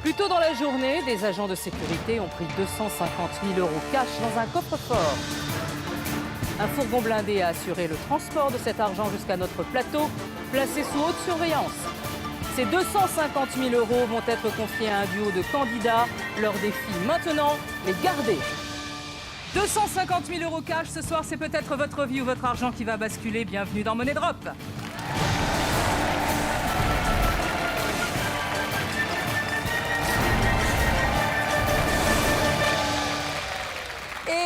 Plus tôt dans la journée, des agents de sécurité ont pris 250 000 € cash dans un coffre-fort. Un fourgon blindé a assuré le transport de cet argent jusqu'à notre plateau, placé sous haute surveillance. Ces 250 000 € vont être confiés à un duo de candidats. Leur défi maintenant, les garder. 250 000 € cash ce soir, c'est peut-être votre vie ou votre argent qui va basculer. Bienvenue dans Money Drop.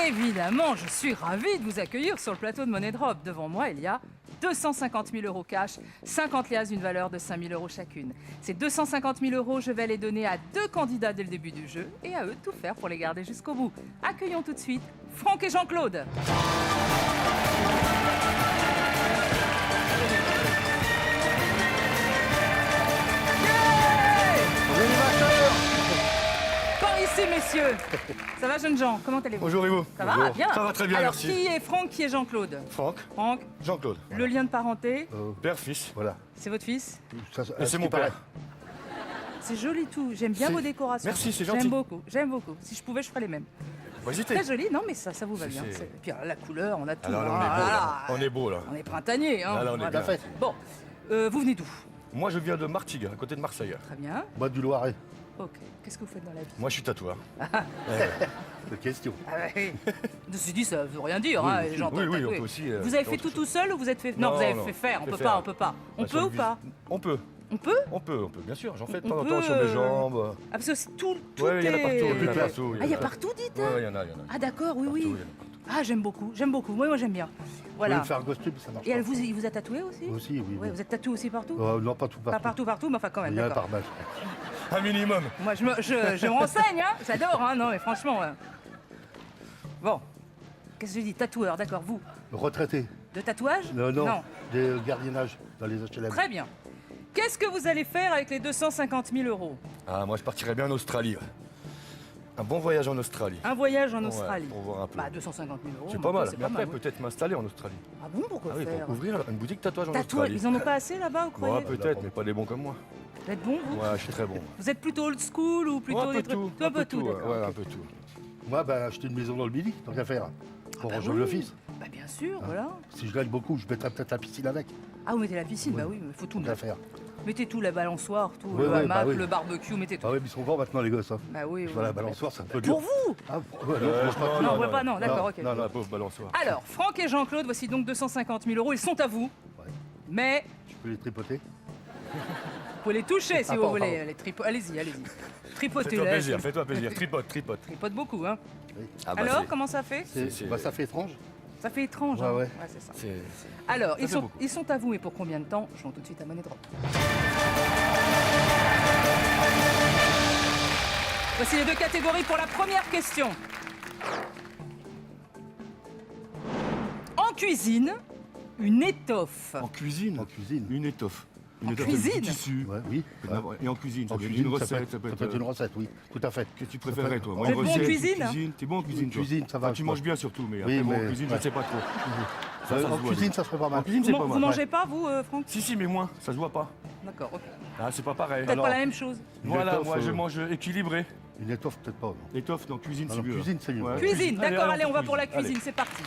Évidemment, je suis ravie de vous accueillir sur le plateau de Money Drop. Devant moi, il y a 250 000 € cash, 50 liasses d'une valeur de 5 000 € chacune. Ces 250 000 €, je vais les donner à 2 candidats dès le début du jeu et à eux de tout faire pour les garder jusqu'au bout. Accueillons tout de suite Franck et Jean-Claude. Ici, messieurs. Ça va, jeunes gens? Comment allez-vous? Bonjour, et vous? Ça va? Bien. Ça va très bien, Alors, merci. qui est Franck, qui est Jean-Claude? Franck. Franck. Jean-Claude. Le lien de parenté? Père-fils. Voilà. C'est votre fils? Et c'est mon père. C'est joli tout. J'aime bien C'est- vos décorations. Merci, c'est gentil. J'aime beaucoup. J'aime beaucoup. Si je pouvais, je ferais les mêmes. Pas hésiter. Très joli. Non, mais ça vous va C'est- bien. c'est- Et puis alors, la couleur, on a tout. Alors là, on Ah, est beau, là. là. On est beau, là. On est printanier. Hein. Ah, là, on est Voilà. bien. Bon, vous venez d'où? Moi, je viens de Martigues, à côté de Marseille. Très bien. Moi du Loiret. Ok. Qu'est-ce que vous faites dans la vie? Moi, je suis tatoueur. De question. Ah ouais. Ceci dit, ça veut rien dire. hein, les gens oui, oui, tatoués. on peut aussi, Vous avez fait autre tout seul ou vous êtes fait... Non, Non, vous avez non. fait faire. On Fait peut faire. pas, on peut pas. On Bah, peut sur ou le pas? On peut. On peut? On peut, bien sûr. J'en fais de On temps en peut, temps sur mes jambes. Ah, parce que c'est tout Ouais, il y en a est... partout. Il y en a Toute la- partout. Ah, il y a partout, dites Ouais, il y en a. Ah, d'accord, oui, Partout, oui. il y en a partout. Ah, j'aime beaucoup, j'aime beaucoup. Moi, j'aime bien. Vous pouvez Voilà. me faire un costume, ça marche Et elle pas. il vous a tatoué aussi? Aussi, oui. Ouais, oui. vous êtes tatoué aussi partout? Non, pas tout Pas partout. partout, mais enfin quand même, Il y a un d'accord. par-bas. Un minimum. Moi, je me renseigne, hein. J'adore, hein. Non, mais franchement... Bon. Qu'est-ce que je dis? Tatoueur, d'accord. Vous, Retraité. de tatouage? Non. Des gardiennages dans les HLM. Très bien. Qu'est-ce que vous allez faire avec les 250 000 €? Ah, moi, je partirais bien en Australie. Un bon voyage en Australie. Un voyage en Ouais, Australie. pour voir un peu. Bah, 250 000 €. C'est mais pas mal. c'est Mais après, oui. peut-être m'installer en Australie. Ah bon, pourquoi Ah oui, faire? pour ouvrir une boutique tatouage en Tatouage, Australie. ils en ont pas assez là-bas, vous croyez? Ouais, peut-être, mais pas des bons comme moi. Vous êtes bon, vous? Ouais, je suis très bon. Vous êtes plutôt old school ou plutôt Ouais, un des peu trucs... tout. Un peu tout, ouais, d'accord. ouais, ok. un peu tout. Moi, acheter une maison dans le Midi, tant qu'à faire. Pour Bah rejoindre oui. l'office. Bah bien sûr, voilà. Si je gagne beaucoup, je mettrai peut-être la piscine avec. Ah, vous mettez la piscine, Oui. bah oui, mais il faut tout Tant qu'à mettre. faire. Mettez tout, la balançoire, tout, Oui, le oui, hamac, bah oui. le barbecue, mettez tout. Ah oui, mais ils sont forts maintenant, les gosses. Hein. Bah oui, Je oui. vois la balançoire, c'est un peu dur. Pour vous? Ah, ouais, non, moi, je non, pas Non, non, ouais, pas, non, d'accord, non, ok. non, La pauvre balançoire. Alors, Franck et Jean-Claude, voici donc 250 000 €. Ils sont à vous. Ouais. Mais Je peux les tripoter. vous pouvez les toucher si Ah, vous pardon, voulez. pardon. Allez-y. Tripotez-les. Fais-toi plaisir. Tripote. Tripote beaucoup, hein. Ah bah, Alors, c'est- comment ça fait? c'est- Bah, ça fait étrange. Ça fait étrange, Ouais, hein. ouais. C'est ça. c'est- Alors, Ça fait beaucoup. ils sont à vous, mais pour combien de temps? Je vais tout de suite à Money Drop. Voici les 2 catégories pour la première question. En cuisine, une étoffe. En cuisine. En cuisine. Une étoffe. Une En étoffe cuisine de tissu. Ouais, oui. Et en cuisine, ça En peut être cuisine, une ça recette, peut être une recette, oui. Tout à fait. Qu'est-ce que tu préférerais, toi? Vous êtes bon en recette, cuisine, hein? cuisine. T'es bon en cuisine, toi? Cuisine, ça va, Enfin, tu je manges pense. bien surtout, mais Oui, après, bon, en mais- cuisine, je ouais. ne sais pas trop. Ça se En voit cuisine, bien. ça serait pas En mal. cuisine, c'est pas Vous mal. mangez pas, vous, Franck? Si, mais moins, ça se voit pas. D'accord, ok. Ah, c'est pas pareil. Peut-être Alors, pas la même chose. voilà, L'étoffe, moi, je mange équilibré. Une étoffe, peut-être pas. Non. L'étoffe, dans cuisine, Ah c'est non, mieux. cuisine, c'est mieux. Ouais. Cuisine, d'accord, allez, on va pour la cuisine. cuisine, c'est parti.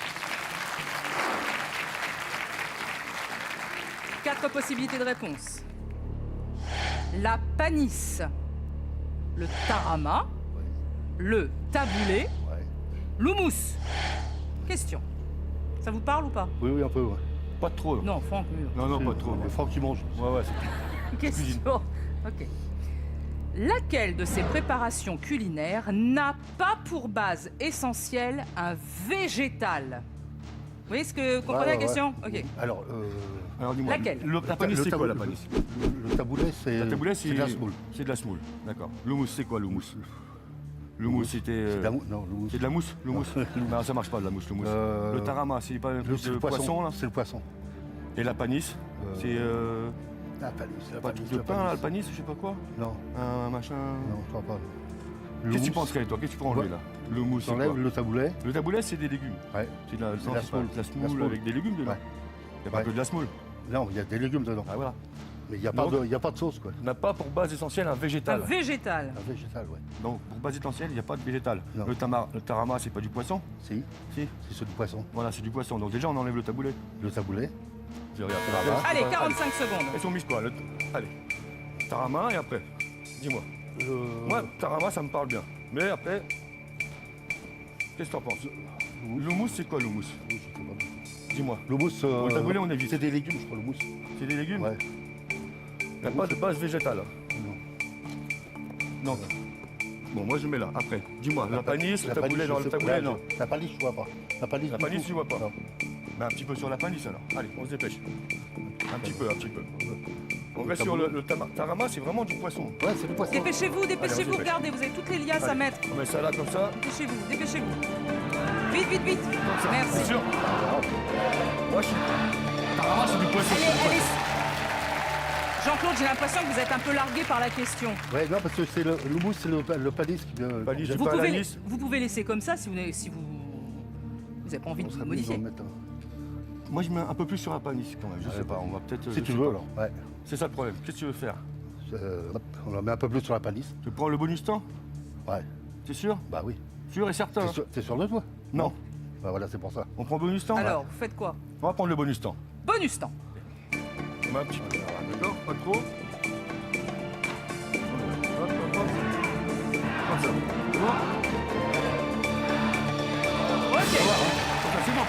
4 possibilités de réponse. La panisse, le tarama, le taboulé, Ouais. l'houmous. Question. Ça vous parle ou pas? Oui, un peu. Ouais. Pas trop. Non, Franck, mieux. Non, pas trop. Le Franck qui mange. Ouais, c'est Question. Ok. Laquelle de ces préparations culinaires n'a pas pour base essentielle un végétal? Vous voyez ce que vous comprenez Ouais, la ouais, question? ouais. Ok. Alors, Alors, dis-moi. Laquelle? La panisse, c'est quoi, la panisse? Le taboulet, c'est La taboulet, c'est de la semoule. C'est de la semoule, d'accord. L'houmous, c'est quoi l'houmous? L'houmous, c'était... C'est de la mousse. Non, le mousse. C'est de la mousse, l'houmous? Non, ça marche pas, de la mousse, l'houmous. Le tarama, c'est pas un truc C'est de le poisson, là? C'est le poisson. Et la panisse, c'est... La panisse, la Pas un panisse, truc de la pain, là, la panisse. panisse, je sais pas quoi? Non, Un machin... non, je crois pas. Qu'est-ce que tu penserais, toi? Qu'est-ce que tu peux enlever, Ouais. là? Le mousse, c'est quoi? T'enlèves le taboulet. Le taboulet, c'est des légumes. Ouais. C'est de la, C'est de la semoule. de la La semoule semoule. avec des légumes dedans. Ouais. Il n'y a pas Ouais. que de la semoule. Non, il y a des légumes dedans. Ah, voilà. Mais il n'y a, Donc, a pas de sauce, quoi. n'a pas pour base essentielle un Un végétal. végétal. Un végétal, ouais. Donc, pour base essentielle, il n'y a pas de végétal. Non. Le tarama, c'est pas du poisson? Si, Si. c'est sur du poisson. Voilà, c'est du poisson. Donc déjà, on enlève le taboulet. Le taboulet. Je regarde. Allez, 45 secondes. Elles sont mises quoi? Allez. Tarama et après. Dis-moi. Moi, tarama, ça me parle bien. Mais après, qu'est-ce que t'en penses? L'houmous, c'est quoi l'houmous? Je sais pas. Dis-moi. L'houmous, Le taboulet, on évite. c'est des légumes, je crois, l'houmous. C'est des légumes? Ouais. Il n'y a pas de base végétale. Non. Non. Bon, moi je mets là. Après, dis-moi, la panisse, le taboulet, dans le taboulet, non. La panisse, je vois pas. La panisse, La du panisse, tout. tu vois pas. Non. Mais un petit peu sur la panisse alors. Allez, on se dépêche. Un petit peu, un petit peu. On Le reste sur le tarama, c'est vraiment du poisson. Ouais, c'est du poisson. Dépêchez-vous, Allez, on dépêchez-vous. dépêche. Regardez, vous avez toutes les liasses à Allez. mettre. On met ça là comme ça. Dépêchez-vous, dépêchez-vous. Vite, vite, vite. C'est Merci. sûr. Moi, je suis. Tarama, c'est du poisson. Allez. Jean-Claude, j'ai l'impression que vous êtes un peu largué par la question. Ouais, non, parce que c'est l'houmous, c'est le panisse qui vient. Panisse, qui du Vous vient- pain à pouvez, l'anis. vous pouvez laisser comme ça si vous n'avez pas envie On de serait modifier. obligé d'en mettre Moi, je mets un peu plus sur la panisse quand même. Je sais pas, on va peut-être. Si je tu sais veux, pas. alors. Ouais. C'est ça le problème. Qu'est-ce que tu veux faire? Hop, on en met un peu plus sur la panisse. Tu prends le bonus temps? Ouais. T'es sûr? Bah oui. Sûr et certain? T'es sûr de toi? Non. Bah voilà, c'est pour ça. On prend bonus temps? Alors, vous faites quoi? On va prendre le bonus temps. Bonus temps. On met un petit peu. D'accord? Pas trop. Hop, hop, hop. Comme ça. C'est bon? Ok. Comme ça, c'est bon.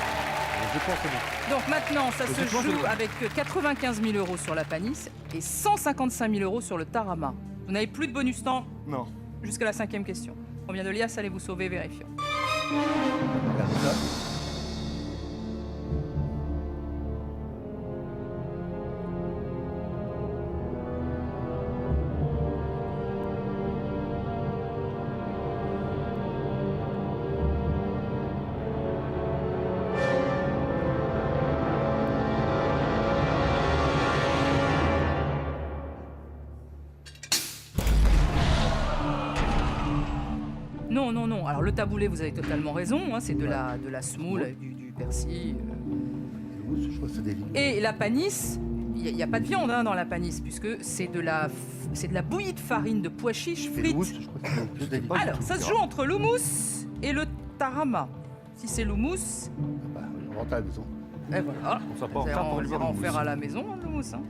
Je pense que c'est bon. Donc maintenant, ça se Logiquement, c'est joue bon. avec 95 000 € sur la panisse et 155 000 € sur le tarama. Vous n'avez plus de bonus temps Non. jusqu'à la 5e question. Combien de liasses allez-vous sauver? Vérifions. Regardez ça. Non, non, non. Alors le taboulet, vous avez totalement raison. Hein, c'est de la semoule avec du persil. L'houmous, je crois que c'est des légumes. Et la panisse, il n'y a pas de viande hein, dans la panisse puisque c'est de la bouillie de farine de pois chiches Et l'houmous, frites. je crois que c'est juste des légumes. Alors, ça se joue entre l'houmous et le tarama. Si c'est l'houmous, Bah, on rentre à la maison. et voilà. On s'en pas en Ça, retard pour on aller ira voir en le faire mousse. à la maison, hein, l'houmous. Hein.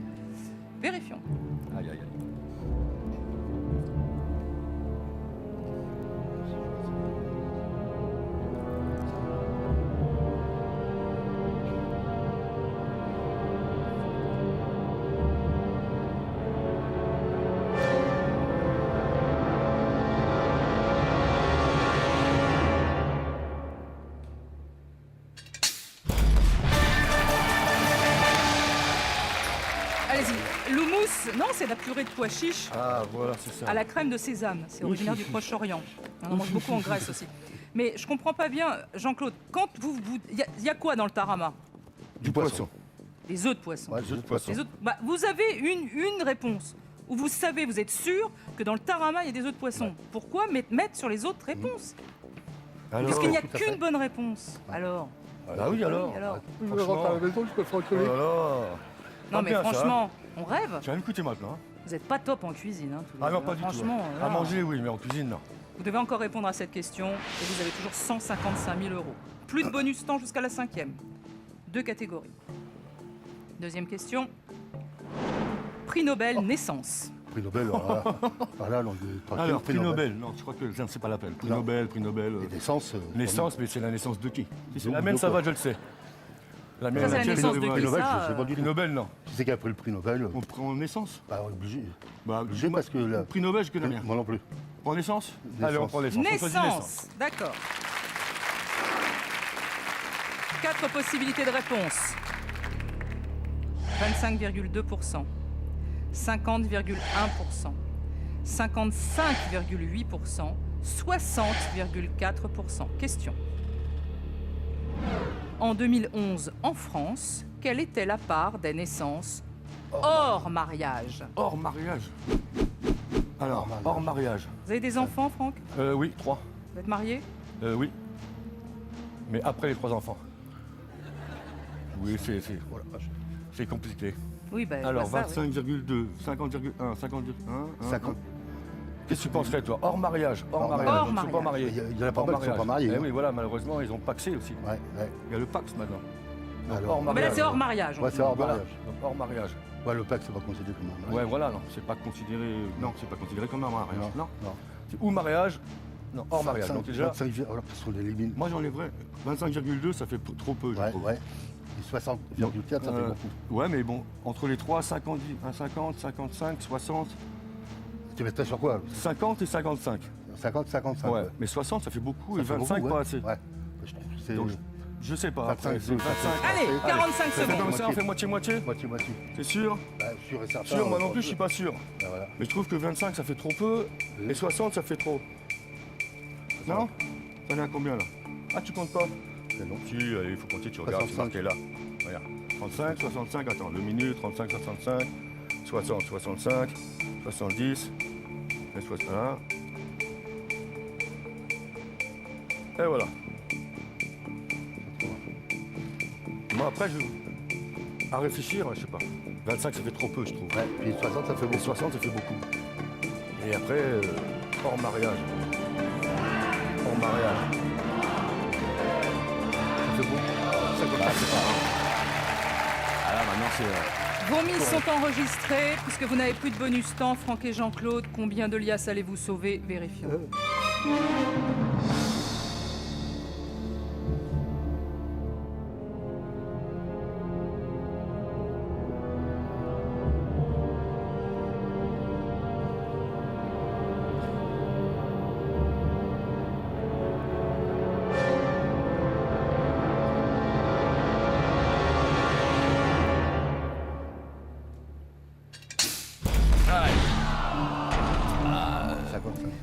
Vérifions. Aïe, aïe, aïe. Allez-y. L'houmous, non, c'est la purée de pois chiches Ah, voilà, c'est ça. à la crème de sésame. C'est originaire du Proche-Orient. On en mange beaucoup en Grèce aussi. Mais je comprends pas bien, Jean-Claude, quand il y a quoi dans le tarama? Du poisson. Les œufs de poisson. Ouais, Des œufs de poisson. Les œufs de- bah, vous avez une réponse. Où vous savez, vous êtes sûr que dans le tarama, il y a des œufs de poisson. Pourquoi mettre sur les autres réponses? Alors, Parce qu'il n'y a tout à qu'une fait. bonne réponse. Alors Ah oui, alors. Oui, alors. Je rentre à la maison, je peux faire Oh là là. Non, Pas mais bien, ça, franchement, on rêve. Tu vas m'écouter maintenant. Hein. Vous n'êtes pas top en cuisine. Hein, tous les Ah non, deux. pas du tout. Franchement, hein. là, À manger, oui, mais en cuisine, non. vous devez encore répondre à cette question et vous avez toujours 155 000 €. Plus de bonus temps jusqu'à la 5e. 2 catégories. Deuxième question. Prix Nobel naissance. Prix Nobel, voilà, non, Alors, prix Nobel. Non, je crois que c'est pas la peine. Prix Non. Nobel, prix Nobel. Et naissance. Naissance, mais c'est la naissance de qui? Si c'est la De mienne, ça quoi va, je le sais. La Ça, c'est la tienne, naissance de prix qui, Nobel, ça je sais pas du Prix tout. Nobel, non. Qui c'est qui a pris le prix Nobel? On prend naissance. Bah, on est obligé. Bah, Obligé parce que là. Prix Nobel, je connais rien. Moi non plus. On prend naissance. Naissance. Allez, on prend naissance. On choisit Naissance. D'accord. 4 possibilités de réponse. 25,2%, 50,1%, 55,8%, 60,4%. Question. En 2011, en France, quelle était la part des naissances hors mariage? Hors mariage. Alors, hors mariage. Vous avez des enfants, Franck? Oui, 3. Vous êtes marié? Oui. Mais après les 3 enfants. Oui, c'est compliqué. Oui, ben, Alors, bah, ça, oui. 25,2, 50,1, 50,1. 50. Qu'est-ce que tu penserais, toi? Hors mariage. Hors mariage. Hors Ils ne sont pas mariage. mariés. Il y en a pas Hors mal qui ne sont pas mariage. mariés. Eh hein. oui, voilà, malheureusement, ils ont paxé aussi. Ouais, ouais. Il y a le Pax maintenant. Donc, Alors, hors Mais là, mariage. c'est hors mariage. Ouais, c'est hors Voilà. mariage. Donc, hors mariage. Ouais, le PAC, c'est pas considéré comme un Ouais, mariage. voilà, non, c'est pas considéré. Non, c'est pas considéré comme un mariage. Non. non. C'est ou mariage, non, hors mariage. Donc déjà, 25, alors, parce qu'on l'élimine. moi j'enlèverais 25,2, ça fait trop peu, je Ouais, trouve. ouais. Et 60,4, ça fait beaucoup. Ouais, mais bon, entre les trois, 50, 50, 55, 60, Tu mettrais sur quoi 50 et 55. 50, 55. Ouais, mais 60, ça fait beaucoup Ça et fait 25, beaucoup, pas ouais. assez. Ouais. Je trouve que c'est Donc, je sais pas. 25, Après, c'est 25. Allez, 45 C'est secondes. comme ça, on fait moitié-moitié. moitié-moitié. C'est sûr? Bah, sûr et certain. Sûr, moi non plus, je suis pas sûr. Bah, voilà. Mais je trouve que 25, ça fait trop peu, et 60, ça fait trop. Non? T'en es à combien là? Ah, tu comptes pas? C'est long. Si, allez, il faut compter, tu regardes, c'est 65. marqué là. Regarde. 35, 65, attends, 2 minutes, 35, 65, 60, 65, 70, et 61. Et voilà. Moi, après, à réfléchir, je sais pas. 25, ça fait trop peu, je trouve. Ouais, puis 60, ça fait Et beaucoup. 60, ça fait beaucoup. Et après, hors mariage. Hors mariage. Ça fait beaucoup. Ça fait pas, c'est pas. Ah là, maintenant, c'est. Vos mises sont enregistrées. Puisque vous n'avez plus de bonus temps, Franck et Jean-Claude, combien de liasses allez-vous sauver? Vérifions.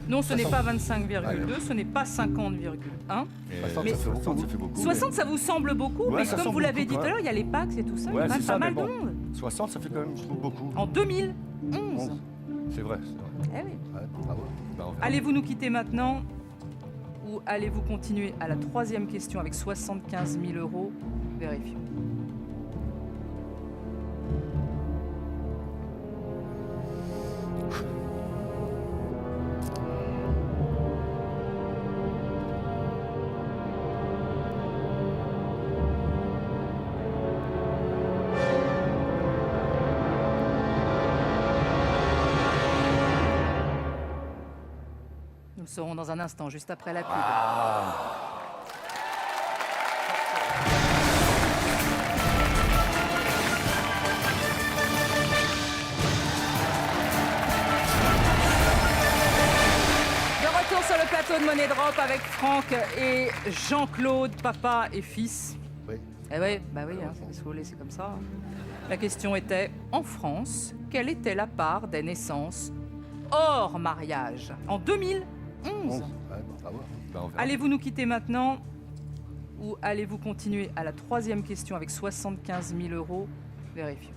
Non, ce n'est pas 25,2, ce n'est pas 50,1. 60, Mais- ça fait beaucoup. 60, ça fait beaucoup. 60, ça vous semble beaucoup, Ouais, mais ça comme semble vous l'avez beaucoup, dit tout à ouais. l'heure, il y a les packs et tout ça, il y Ouais, a c'est pas ça, mal mais de bon. monde. 60, ça fait quand même, je trouve, beaucoup. En 2011. C'est vrai, c'est vrai. Eh oui. Ouais, bravo. Bah, on verra. Allez-vous nous quitter maintenant ou allez-vous continuer à la troisième question avec 75 000 euros? Vérifions. Nous le saurons dans un instant, juste après la pub. De retour sur le plateau de Money Drop avec Franck et Jean-Claude, papa et fils. Oui. Eh oui, bah oui, hein, c'est ce que vous voulez, c'est comme ça. hein. La question était, en France, quelle était la part des naissances hors mariage en 2011? 11. Ouais, bravo. Bah, on verra. Allez-vous nous quitter maintenant ou allez-vous continuer à la troisième question avec 75 000 euros? Vérifions.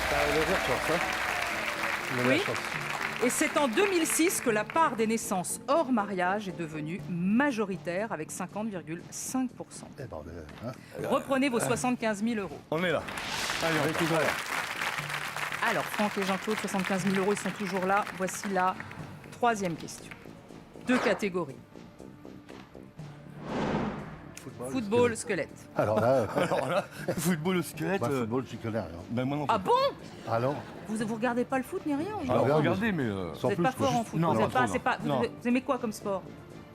T'as légère chance, hein Oui. Légère chance. Et c'est en 2006 que la part des naissances hors mariage est devenue majoritaire avec 50,5%. Eh bordel, hein Reprenez vos 75 000 euros. On est là. Allez, on est toujours là. Alors, Franck et Jean-Claude, 75 000 euros, ils sont toujours là. Voici la troisième question. Deux catégories. Football, squelette. Alors là, Alors là, football au squelette. bah, football, tu connais rien. Ben moi non Ah plus. bon? Alors Vous regardez pas le foot ni rien? vous Alors, regarde, regardez, mais. sans n'êtes plus, pas quoi. fort en foot. Non, vous non, êtes pas, trop, c'est pas, non. vous aimez quoi comme sport?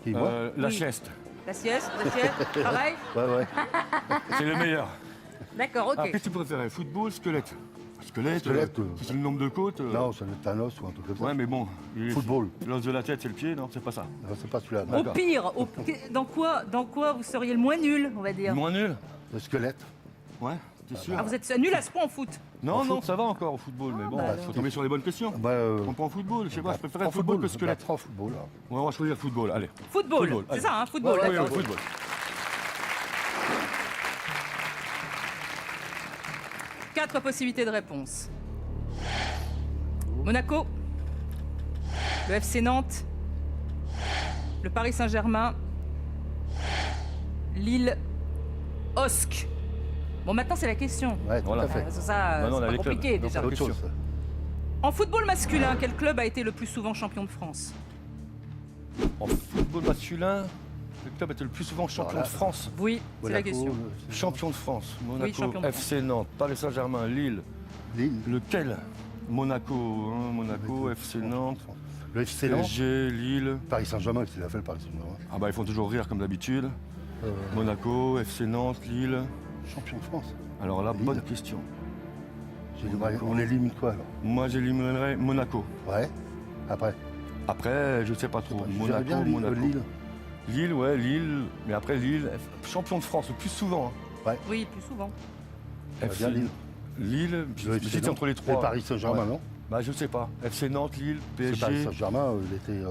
Qui, moi La Oui. sieste, La sieste? Pareil? Ouais, ouais. c'est le meilleur. D'accord, ok. Ah, qu'est-ce que tu préférais? Football, squelette? Squelette, Squelette, c'est le nombre de côtes. Non, ça doit être un os ou un truc comme ça. Ouais, mais bon. Football. L'os de la tête, c'est le pied, non? C'est pas ça. Non, c'est pas celui-là. Au non. pire, dans quoi vous seriez le moins nul, on va dire? Moins nul? Le squelette. Ouais. T'es sûr? Ah, vous êtes nul à ce point en foot. Non, non, ça va encore au football, mais bon, bah faut alors. tomber sur les bonnes questions. On prend football, je sais pas, je préférais le football que squelette. Prends football. Là. Ouais, on va choisir football, allez. Football, Football, c'est allez. ça, hein, football, Oui, d'accord. oui, football. Quatre possibilités de réponse. Monaco, le FC Nantes, le Paris Saint-Germain, Lille, OSC. Bon, maintenant c'est la question. Ouais, tout Voilà. à fait. Parce que ça, Maintenant, on a c'est les pas clubs. compliqué Non, déjà. c'est Autre chose. En football masculin, quel club a été le plus souvent champion de France? En football masculin, le club était le plus souvent champion Voilà. de France. Oui, c'est la Monaco, question. Champion de France, Monaco, champion de FC Nantes, Paris Saint-Germain, Lille. Lille. Lequel? Monaco, hein, Monaco, FC Nantes, Le FC Nantes. PSG, Lille. Paris Saint-Germain, qu'est-ce qu'il a fait le Paris Saint-Germain? Ah bah ils font toujours rire comme d'habitude. Monaco, FC Nantes, Lille. Champion de France. Alors là, Lille. bonne question. On élimine quoi alors? Moi j'éliminerais Monaco. Ouais. Après. Après, je sais pas trop. Je dirais Monaco, bien Lille. Monaco. Lille. Lille, ouais, Lille. Mais après Lille, champion de France le plus souvent. Oui, plus souvent. Hein. Bah, bien Lille. Lille, Le FC j'étais Nantes. entre les Et trois. Paris Saint-Germain, Ouais. non? Bah je sais pas. FC Nantes, Lille, Parce que Paris PSG. Saint-Germain, il était.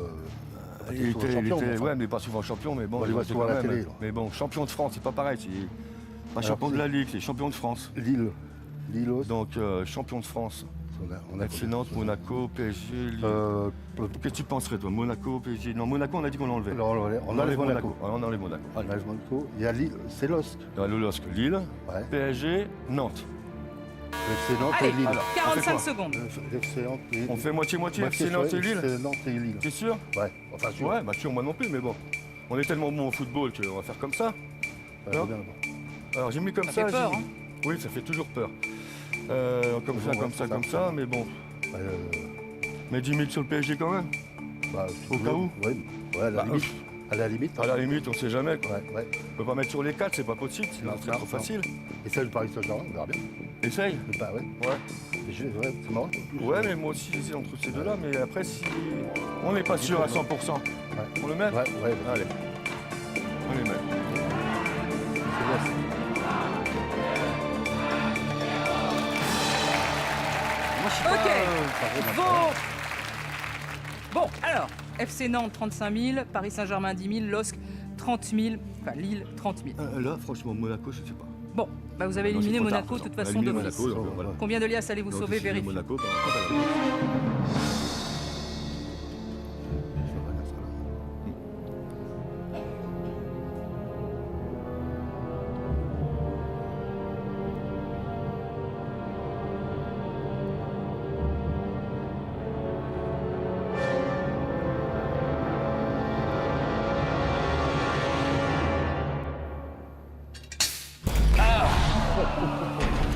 Il souvent était, champion, mais enfin. ouais, mais pas souvent champion, mais bon, On les il voit était souvent à quand la même. télé, là. Mais bon, champion de France, c'est pas pareil. C'est pas Alors, champion de la Ligue, c'est champion de France. Lille. Lille aussi. Donc champion de France. On a FC Nantes, Monaco, PSG, Lille. Qu'est-ce que tu penserais toi? Monaco, PSG? Non, Monaco, on a dit qu'on l'enlevait. Alors, on enlève Monaco. Ah, on enlève Monaco. On enlève Monaco. Il y a Lille. C'est LOSC. Dans le LOSC, Lille, Ouais. PSG, Nantes. Le FC Nantes Allez, et Lille. alors. on fait 45 quoi secondes. Le FC Nantes et On fait moitié-moitié, FC Nantes et Lille. FC Nantes et Lille. T'es sûr? Ouais. Enfin, sûr. Ouais, bah sûr, moi non plus, mais bon. On est tellement bon au football qu'on va faire comme ça. Ouais, Non. bien, bon. Alors j'ai mis comme Ça ça. fait peur, j'ai- Oui, ça fait toujours peur. Comme Bon, ça, ouais, comme ça, ça, comme ça. ça, mais bon. Mais 10 000 sur le PSG quand même. Bah, Au cas où. Ouais, ouais, à la Bah, limite. À la limite. À la limite, on sait jamais quoi. Ouais, ouais. On peut pas mettre sur les 4, c'est pas possible, sinon Non, c'est non, trop non. facile. Et celle du Paris Saint-Germain, on verra bien. Essaye. Bah ouais. Ouais. Ouais, c'est marrant. Ouais, mais moi aussi j'essaie entre ces deux-là, mais après si on n'est pas sûr à 100%, on le met. Ouais, ouais. Allez. On les met. C'est bien. Moi je suis Ok. pas, Bon, alors, FC Nantes 35 000, Paris Saint-Germain 10 000, LOSC 30 000, enfin Lille 30 000. Là, franchement, Monaco, je sais pas. Bon, bah vous avez Non, c'est éliminé trop tard, Monaco de toute on a façon éliminé d'office. Monaco, donc, voilà. Combien de liasses allez-vous Donc, sauver? ici, Vérifiez. Monaco,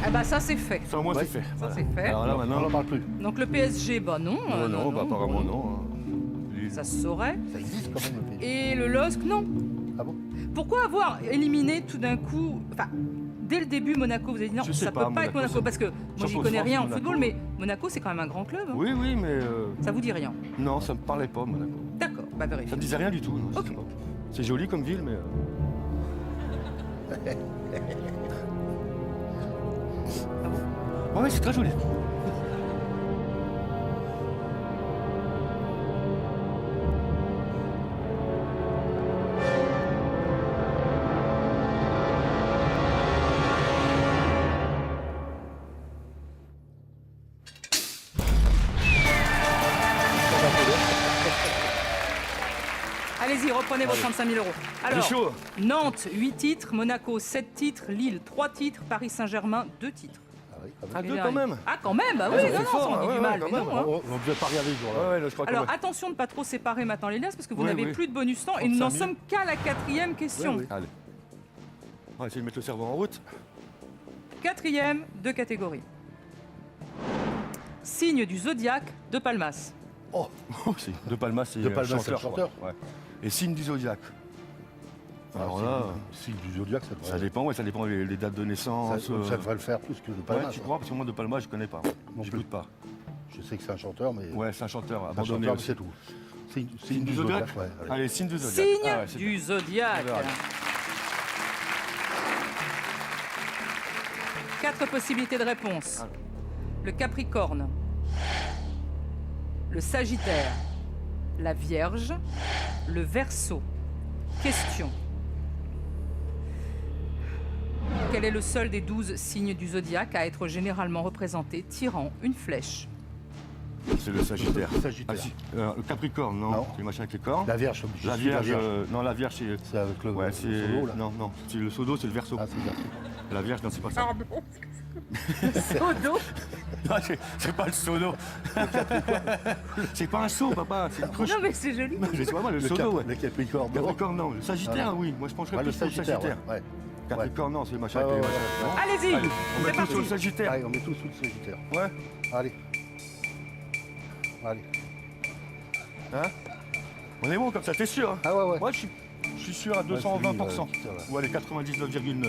Ah bah ça c'est fait. ça au moins Ouais. c'est fait. Ça c'est fait. Alors là On maintenant. n'en parle plus. Donc le PSG, bah non. Non, bah apparemment bon, non. hein. Lille. Ça se saurait. Ça existe quand même le pays. Et le LOSC, non. Ah bon? Pourquoi avoir éliminé tout d'un coup, enfin, dès le début Monaco, vous avez dit non, Je sais ça pas, peut pas être Monaco, Monaco, c'est- parce que moi j'y Champion de connais France, rien en Monaco. football, mais Monaco c'est quand même un grand club. hein. Oui, oui, mais Ça vous dit rien? non, ça me parlait pas Monaco. D'accord, bah Ça vérifiez. me disait rien du tout. non, je Ok. sais pas. C'est joli comme ville, mais. Ouais, c'est très joli. Allez-y, reprenez vos 35 000 euros. J'ai Alors, chaud. Nantes, 8 titres, Monaco, 7 titres, Lille, 3 titres, Paris Saint-Germain, 2 titres. Ah oui, quand même. Ah, Et deux là, quand même. Ah, quand même, bah oui, ça non, fait non, fort, ça on dit ouais, du ouais, mal, quand mais même. non, hein. On devait parier avec ce jour-là. Ouais, là, je crois Alors, que. ouais. attention de ne pas trop séparer maintenant les liasses, parce que vous Oui, n'avez oui. plus de bonus temps et nous n'en 35 000. sommes qu'à la 4e question. Oui, oui. Allez. On va essayer de mettre le cerveau en route. 4e de catégorie. Signe du zodiaque de Palmas. Oh, C'est De Palma, c'est De Palma, c'est le je crois. chanteur. Ouais. Et signe du zodiaque. Alors là, signe du zodiaque, ça ça dépend, ouais, ça dépend les dates de naissance. ça devrait le faire plus que de Ouais, Palma. tu ça. crois? Parce que moi, De Palma, je connais pas. Non Je plus. goûte pas. Je sais que c'est un chanteur, mais. Ouais, c'est un chanteur c'est un abandonné chanteur, mais aussi. c'est tout. Signe du zodiaque. Ouais, allez. Allez, signe du zodiaque. Signe Ah ouais, c'est du bien. zodiaque. On verra. 4 possibilités de réponse. Le Capricorne, le Sagittaire, la Vierge, le Verseau. Question. Quel est le seul des 12 signes du zodiaque à être généralement représenté tirant une flèche? C'est le Sagittaire. Sagittaire. Ah, si, le Capricorne, non. Non. C'est le machin avec les cornes. La Vierge. La Vierge, non, la Vierge, c'est... C'est avec le Ouais, solo, là. Non, non. C'est le Sodo, c'est le Verseau. Ah, c'est le Verseau. La Vierge, non, c'est pas ça. Pardon. Sodo. Non, c'est pas le Sodo. C'est pas un saut, papa. C'est une cruche. Non mais c'est joli. Non, c'est vraiment le Sodo, ouais. Le Capricorne. Capricorne, non. Le Sagittaire, Ah. oui. Moi, je pencherais Ouais, le plus sur le Sagittaire. Sagittaire. Ouais. Capricorne, non, c'est le machin Ouais, avec les ouais, machins. ouais. Allez-y, Allez, on c'est met tout sur le parti. Sagittaire. Allez, on met tout sous le Sagittaire. Ouais. Allez. Allez. Hein? On est bon comme ça, t'es sûr? Hein? Ah ouais, ouais. Moi, je suis sûr à Ouais, 220%. c'est lui, ouais. Ou allez, 99,9.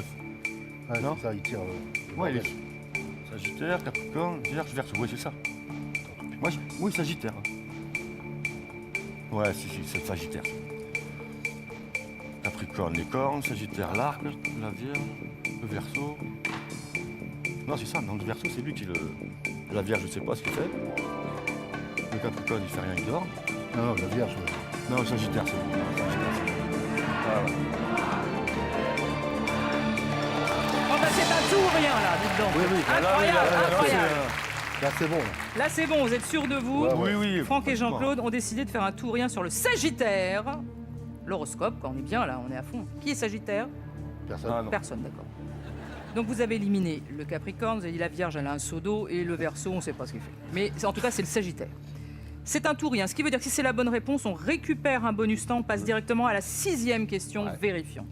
Ouais, Non. c'est ça, il tire. Ouais, il est Sagittaire, Capricorne, Vierge, Verseau. Ouais, c'est ça. Moi, oui, Sagittaire. Ouais, si, c'est le Sagittaire. Capricorne, les cornes, Sagittaire, l'arc, la Vierge, le Verseau. Non, c'est ça, non, le Verseau, c'est lui qui le... La Vierge, je sais pas ce qu'il fait. Le Capricorne, il fait rien, il dort. Non, non, la Vierge. Non, le Sagittaire, c'est lui. Non, le Sagittaire, c'est lui. Ah, ouais. Oh bah c'est un tout ou rien là, dites donc. Oui, oui. Incroyable, incroyable. Là, c'est bon. Là. Là c'est bon, vous êtes sûrs de vous. Ouais, Oui, oui. Franck et Jean-Claude ont décidé de faire un tout ou rien sur le Sagittaire. L'horoscope, quand on est bien là, on est à fond. Qui est Sagittaire? Personne. Ah, non. Personne, d'accord. Donc vous avez éliminé le Capricorne, vous avez dit la Vierge, elle a un seau d'eau, et le Verseau, on ne sait pas ce qu'il fait. Mais en tout cas, c'est le Sagittaire. C'est un tout ou rien, ce qui veut dire que si c'est la bonne réponse, on récupère un bonus temps, on passe directement à la 6e question, Ouais. vérifiant.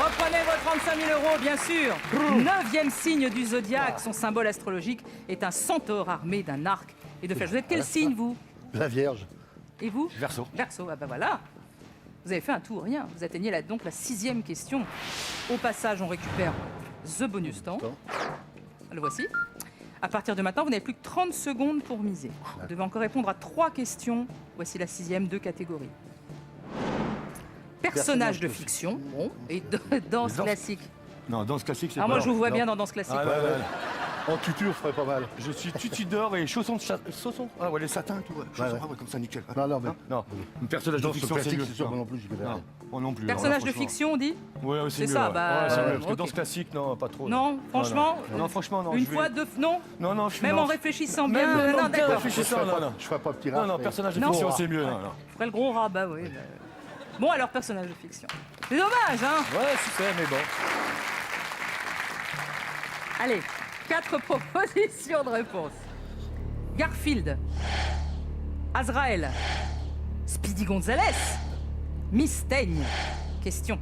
Reprenez vos 35 000 euros, bien sûr. 9e signe du zodiaque, son symbole astrologique est un centaure armé d'un arc et de flèches. Vous êtes quel signe, vous? La Vierge. Et vous? Verseau. Verseau, ah bah voilà. Vous avez fait un tout ou rien. Vous atteignez donc la 6e question. Au passage, on récupère the bonus temps. Le voici. À partir de maintenant, vous n'avez plus que 30 secondes pour miser. Vous devez encore répondre à 3 questions. Voici la 6e, 2 catégories. Personnage de fiction, bon, et danse Danse. classique. Non, danse classique, c'est Alors pas... moi, je vous vois non. bien dans danse classique. Ah, ouais, ouais. En tutu, on ferait pas mal. Je suis tutidor et chaussons de chaussons. Ah ouais, les satins et tout. Ouais. Chaussons, ouais. ah ouais, comme ça, nickel. Non, non, mais. Non, un personnage de Dans ce fiction, c'est classique, mieux. c'est sûr, moi non plus, je connais Non, rien. moi non plus. Personnage alors là, de fiction, on dit? Ouais, ouais, C'est mieux, ça, ouais. bah, Ouais, c'est mieux, parce que ok. danse classique, non, pas trop. Non, franchement, Non, franchement, non. une je vais- fois, deux, non? Non, non, je suis Même non, en réfléchissant Même bien, en non, d'accord. réfléchissant, non, non. Je ferais pas le petit Non, rap, non, mais- personnage de Non. fiction, c'est mieux. Non, non. Je ferais le gros rat, bah oui. Bon, alors, personnage de fiction. C'est dommage, hein? Ouais, si c'est, mais bon. Allez, 4 propositions de réponse. Garfield, Azrael, Speedy Gonzales, Mystaigne. Question.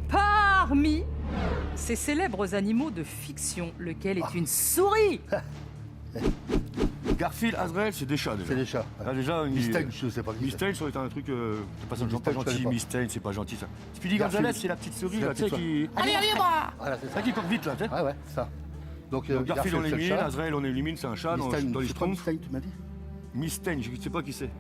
Parmi ces célèbres animaux de fiction, lequel est une souris? Garfield, Azrael, c'est des chats déjà. C'est les chats. Ah, déjà, Mystaigne, je sais pas qui c'est. Mystaigne, ça aurait été un truc. C'est pas, ça, Mystaigne, pas je connais gentil. pas. Mystaigne, c'est pas gentil ça. Speedy Garfield. Gonzales, c'est la petite souris C'est la là, tu sais, petite qui. Allez, allez, bah! Voilà, c'est ça. Ça qui court vite là, tu sais. Ouais, ouais, ça. Donc, Donc Garfield, on c'est le l'élimine, chat. Azrael, on élimine, c'est un chat dans Mystaigne, les c'est pas schtroumpfs. Mystaigne, tu m'as dit? Mystaigne, je sais pas qui c'est.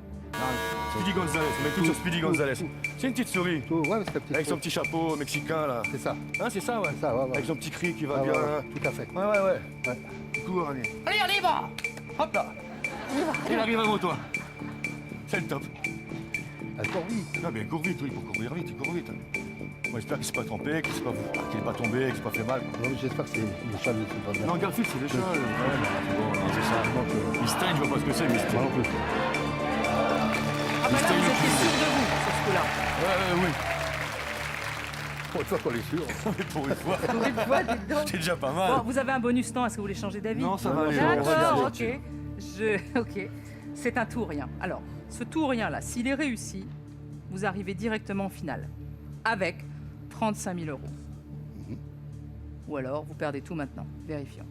Speedy Gonzales, on met tout sur Speedy Gonzales. C'est une petite souris. Tout, ouais, mais c'est la petite Avec son souris. petit chapeau mexicain là. C'est ça. Hein, c'est ça, ouais. C'est ça, ouais, ouais. Avec son petit cri qui va Ouais, bien. ouais, ouais, tout à fait. Ouais, ouais, ouais. Ouais. Il court, allez. Allez, allez, bah! Hop là. Il arrive avant toi. C'est le top. Elle court vite. Non, mais il court vite, oui, il faut courir vite, il court vite. Moi, j'espère qu'il s'est pas trompé, qu'il n'est pas tombé, qu'il s'est pas fait mal. Non, mais j'espère que c'est les chats ne sont pas bien. Non, Garfield, c'est des chats. Ouais, non, bon, non, c'est ça. Donc, Mystaigne, je vois pas ce que c'est, moi Mystaigne. non plus. Ah bah là, vous étiez sûr de vous sur ce coup-là. Oui. Pour une fois qu'on est sûr. Mais pour une fois, Pour une fois, dites donc. c'est déjà pas Bon, mal. vous avez un bonus temps, est-ce que vous voulez changer d'avis? Non, ça Non, va non, aller. on va D'accord, regarder. ok. Ok. C'est un tout ou rien. Alors, ce tout ou rien là, s'il est réussi, vous arrivez directement en finale avec 35 000 euros. ou alors vous perdez tout maintenant. Vérifions.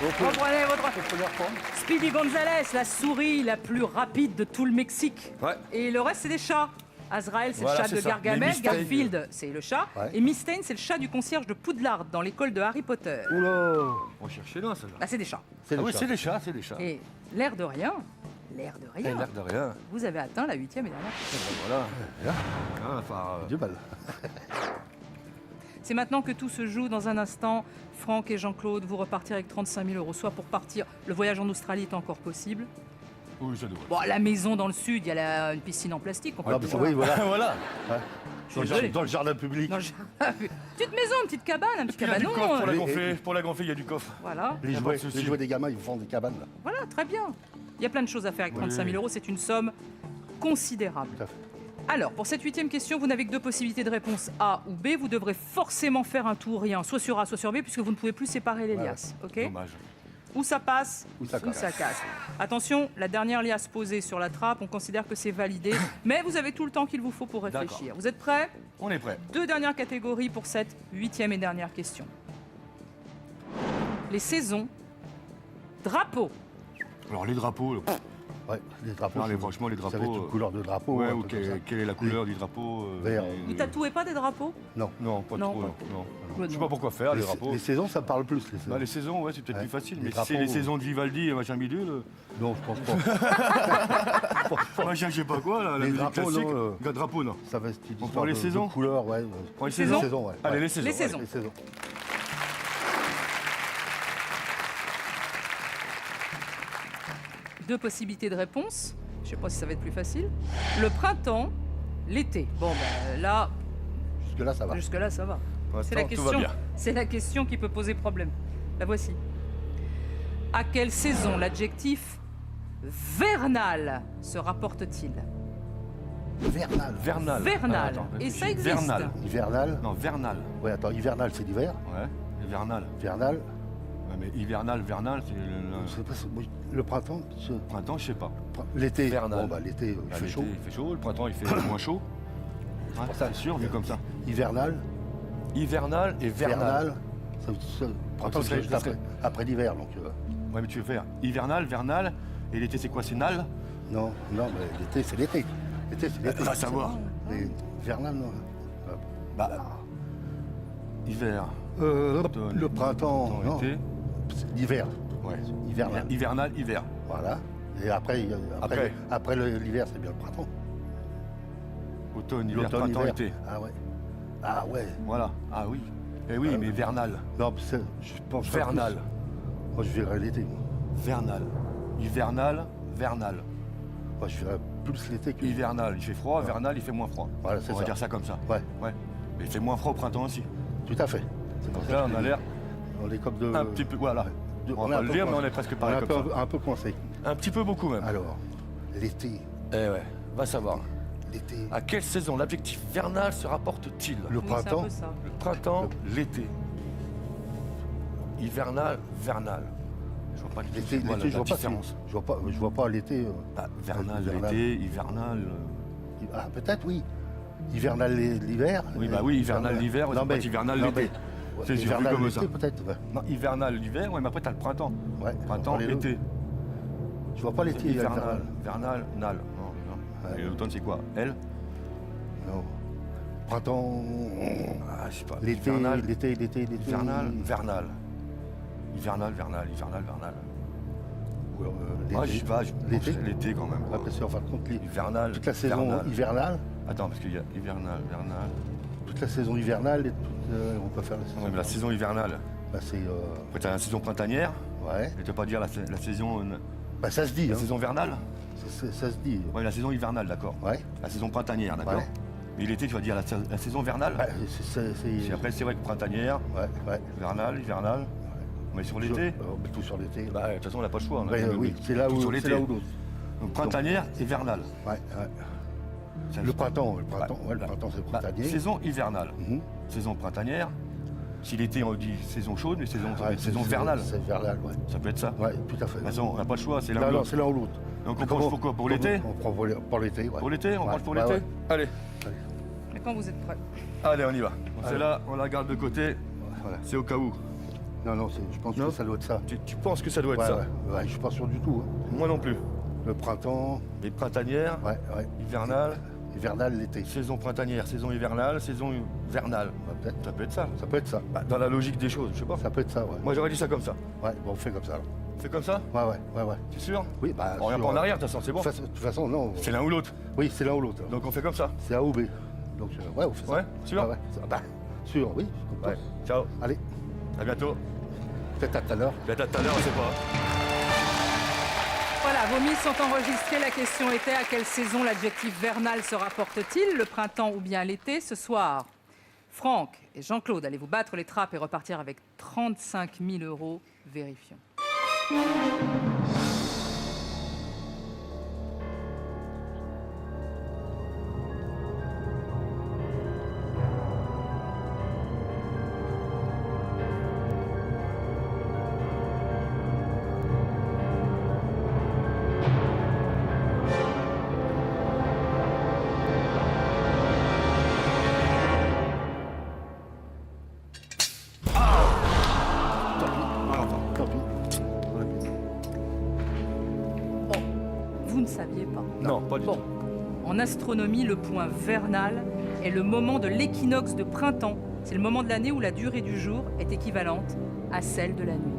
Reprenez votre... Speedy Gonzales, la souris la plus rapide de tout le Mexique. Ouais. Et le reste, c'est des chats. Azrael, c'est Voilà, le chat c'est de ça. Gargamel. Mais Mystane, Garfield, c'est le chat. Ouais. Et Mystane, c'est le chat du concierge de Poudlard dans l'école de Harry Potter. Oula. On cherchait loin, celle-là. Bah, c'est des chats. C'est Ah le oui, chat. c'est des chats, c'est des chats. Et l'air de rien, Et l'air de rien. vous avez atteint la 8e et dernière question. Et ben voilà. Ah, enfin, Du mal. C'est maintenant que tout se joue dans un instant. Franck et Jean-Claude, vous repartirez avec 35 000 €, soit pour partir. Le voyage en Australie est encore possible. oui, ça devrait. Bon, la maison dans le sud, il y a une piscine en plastique. On peut Ah, le bah, voir. oui, voilà. voilà. Je suis désolé. Dans le jardin public. Non, petite maison, une petite cabane, un petit Il y a du cabanon. coffre pour la Et- gonfler. Pour la gonfler, il y a du coffre. Voilà, Les Y a pas jouets, de souci. les jouets des gamins, ils font des cabanes. Là. voilà, très bien. Il y a plein de choses à faire avec 35 000 €. C'est une somme considérable. Tout à fait. Alors, pour cette 8e question, vous n'avez que 2 possibilités de réponse A ou B. Vous devrez forcément faire un tout ou rien, soit sur A, soit sur B, puisque vous ne pouvez plus séparer les Ouais. liasses. Ok ? Dommage. Ou ça passe, Ou ça casse. Attention, la dernière liasse posée sur la trappe, on considère que c'est validé, mais vous avez tout le temps qu'il vous faut pour réfléchir. Vous êtes prêts ? On est prêt. 2 dernières catégories pour cette 8e et dernière question. Les saisons, drapeaux. Alors, les drapeaux. Ouais, les drapeaux. Non, mais franchement, les Vous savez, drapeaux. toute couleur de drapeau. Ouais, un ou truc comme ça. quelle est la couleur du drapeau Vert. Vous tatouez pas des drapeaux ? Non. Non, pas Non, trop. pas Non. trop. Non. Ouais, Je sais non. pas pourquoi faire, les drapeaux. Les saisons, ça me parle plus. Les saisons. Bah, les saisons, ouais, c'est peut-être Ouais. plus facile. Les Mais si c'est les drapeaux, saisons de Vivaldi et machin bidule, Non, je pense pas. machin je sais pas quoi, là, la Les musique drapeaux, classique. non, Les drapeaux, non. Ça va être une On histoire prend les de saisons couleurs, ouais. prend les saisons Ouais. Allez, Ouais. les saisons. Les saisons. Les saisons. Deux possibilités de réponse. Je sais pas si ça va être plus facile. Le printemps, l'été. Bon, ben là, Jusque-là, ça va. jusque-là, ça va. Pour C'est la l'instant, tout va question. bien. C'est la question qui peut poser problème. La voici. À quelle saison l'adjectif vernal se rapporte-t-il ? Vernal. Vernal. Vernal. Ah, attends, Et ça réfléchis. existe. Vernal. Hivernal. Non, vernal. Ouais, attends, hivernal, c'est l'hiver. Ouais, et vernal. Vernal, Ouais, mais hivernal, vernal, c'est le je sais pas, oui, le printemps, printemps, je sais pas. l'été. Vernal. Bon, bah, l'été, il Ah, fait l'été, chaud. il fait chaud, le printemps, il fait moins chaud. Ouais, pour ça. c'est sûr, vu comme ça. Hivernal, Hivernal et vernal. vernal. Printemps, ce c'est serait- juste ce après, serait- après l'hiver. Donc, Ouais, mais tu veux faire hivernal, vernal, et l'été, c'est quoi? C'est nal? non, mais l'été, c'est l'été. L'été, c'est l'été. Va savoir. Et vernal, non. Bah, hiver, automne, Le printemps, non. été. C'est l'hiver. Ouais. Hivernal. Hivernal, hiver. Voilà. Et après, après l'hiver, c'est bien le printemps. Automne, hiver, L'automne, printemps, hiver. été. Ah ouais. Ah ouais. Voilà. Ah oui. Eh oui, mais vernal. Non, je pense pas Vernal. plus. Moi, je verrais l'été. Moi. Vernal. Hivernal, vernal. Moi, je verrais plus l'été que. Hivernal, il fait froid, Ouais. vernal, il fait moins froid. Voilà, c'est On va ça. dire ça comme ça. Ouais, Ouais. Mais il fait moins froid au printemps aussi. tout à fait. C'est pour Donc ça là, que on je a dis, l'air on est comme de. un petit peu. Voilà. On va est pas un le peu dire, mais coincé. on est presque On est pareil un comme peu, ça. un peu coincé. Un petit peu beaucoup même. Alors, l'été. Eh ouais, va savoir. L'été. À quelle saison l'adjectif vernal se rapporte-t-il? Le Oui, c'est un printemps. peu ça. Le printemps, l'été. Hivernal, vernal. Je vois pas du tout L'été, c'est quoi l'été, je la vois pas. différence. Je vois pas l'été. Bah, vernal, Hivernal. l'été, hivernal. Ah, peut-être, oui. Hivernal l'hiver. Oui, bah oui, hivernal l'hiver, Non, c'est pas mais- hivernal non, l'été. mais- C'est hivernal comme l'été, ça. peut-être. Ouais. Non, hivernal l'hiver, ouais, mais après t'as le printemps. Ouais, Printemps, on les deux. été. Je vois pas l'été. Hivernal, vernal, nal. Non, non. Ouais. Et l'automne, c'est quoi? Elle? Non. Printemps. Ah, je sais pas. L'été, Hivernal, l'été. hivernal, vernal. Hivernal, vernal, hivernal, vernal. Ou, Moi, je sais pas, je L'été. pense l'été quand même. Ah, quoi. parce qu'en fin de compte, Hivernal, toute la saison vernal. hivernale, Attends, parce qu'il y a hivernal, vernal. toute la saison hivernale, et on peut faire la saison. Ouais, mais la saison hivernale. Bah, c'est. Après, t'as la saison printanière, Ouais. et tu peux pas dire la saison, Bah, ça se dit. la Hein. saison vernale? Ça se dit. Ouais, la saison hivernale, d'accord. Ouais. La saison printanière, d'accord. Ouais. Mais l'été, tu vas dire la saison vernale. Ouais, Et après, c'est vrai que printanière, ouais. hivernale. Mais sur l'été, On met tout sur l'été. bah, de toute façon, on n'a pas le choix. On a Ouais, mis oui, c'est là tout où sur c'est l'été. là où l'autre. Donc printanière et vernale. Ouais. Ça, Le printemps, le Bah, printemps c'est bah, printanier. saison hivernale, Mhm. saison printanière. Si l'été, on dit saison chaude, mais saison Ouais, vernale. C'est vernal, ouais. Ça peut être ça. Ouais, tout à fait. De toute façon, on n'a pas le choix, c'est l'un ou Non, l'autre. c'est l'un ou l'autre. Donc on prend pourquoi? Pour l'été? On prend pour l'été, ouais. Pour l'été? On Ouais, range pour ouais, l'été? ouais. Allez. Mais quand vous êtes prêts. Allez, on y va. Allez. Celle-là, on la garde de côté. Voilà. C'est au cas où. Non, je pense Non. que ça doit être ça. Tu penses que ça doit être Ouais, ça? ouais. Je suis pas sûr du tout. Hein. Moi non plus. Le printemps, Les printanières, ouais. hivernales, Hivernal, l'été. saison printanière, saison hivernale, saison vernale. Ouais, peut-être. Ça peut être ça. Ça peut être ça. Bah, dans la logique des choses, je sais pas. Ça peut être ça, ouais. Moi j'aurais dit ça comme ça. Ouais, bon, on fait comme ça. Alors. C'est comme ça? Ouais. T'es sûr? Oui, bah. On revient pas en arrière, de toute façon, c'est bon. De toute façon, non. C'est l'un ou l'autre. Oui, c'est l'un ou l'autre. Donc on fait comme ça. C'est A ou B. Donc, ouais, on fait ça. Ouais, sûr? Ouais. Bah, sûr, oui. Ouais. Ciao. Allez, À bientôt. peut-être à tout à l'heure. Peut-être à tout à l'heure, on sait pas. Voilà, vos mises sont enregistrées. La question était à quelle saison l'adjectif vernal se rapporte-t-il, le printemps ou bien l'été? Ce soir, Franck et Jean-Claude, allez vous battre les trappes et repartir avec 35 000 €. Vérifions. Tant pis. Bon, vous ne saviez pas. Non, pas du Bon, tout. en astronomie, le point vernal est le moment de l'équinoxe de printemps. C'est le moment de l'année où la durée du jour est équivalente à celle de la nuit.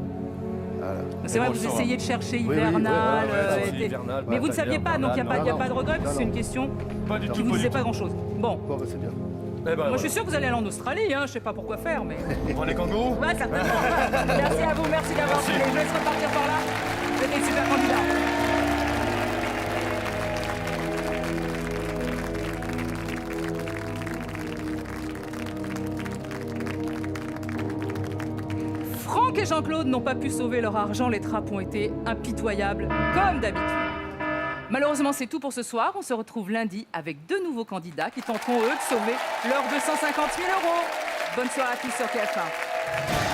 Voilà. C'est vrai, bon, vous ça va. essayez de chercher oui, hivernal, ouais, été. hivernal, Mais vous ne saviez pas, donc il n'y a, non, pas de regret, parce que c'est une non. question Pas du qui tout. ne vous pas disait du pas tout. grand-chose. Bon, Bon, bah, c'est bien. Eh ben, moi je suis sûr que vous allez aller en Australie, hein, je ne sais pas pourquoi faire, mais... On prend les kangourous? Ouais, certainement. Merci à vous, merci d'avoir Merci. suivi. Je vous laisse repartir par là. Vous êtes des super candidats. Franck et Jean-Claude n'ont pas pu sauver leur argent. Les trappes ont été impitoyables, comme d'habitude. Malheureusement, c'est tout pour ce soir. On se retrouve lundi avec 2 nouveaux candidats qui tenteront, eux, de sauver leurs 250 000 €. Bonne soirée à tous sur TF1.